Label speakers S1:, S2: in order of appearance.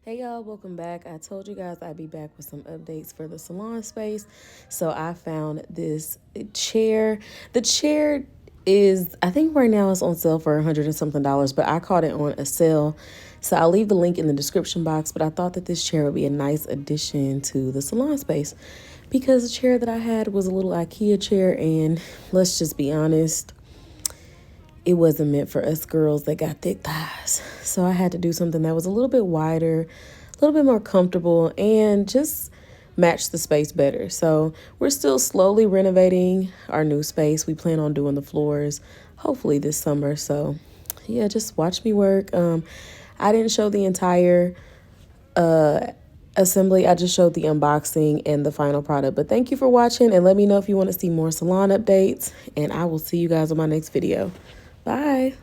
S1: Hey y'all, welcome back. I told you guys I'd be back with some updates for the salon space. So I found this chair. The chair is, I think right now it's on sale for $100 and something, but I caught it on a sale. So I'll leave the link in the description box, but I thought that this chair would be a nice addition to the salon space because the chair that I had was a little IKEA chair, and let's just be honest, it wasn't meant for us girls that got thick thighs. So I had to do something that was a little bit wider, a little bit more comfortable, and just match the space better. So we're still slowly renovating our new space. We plan on doing the floors hopefully this summer. So yeah, just watch me work. I didn't show the entire assembly. I just showed the unboxing and the final product. But thank you for watching, and let me know if you want to see more salon updates, and I will see you guys on my next video. Bye.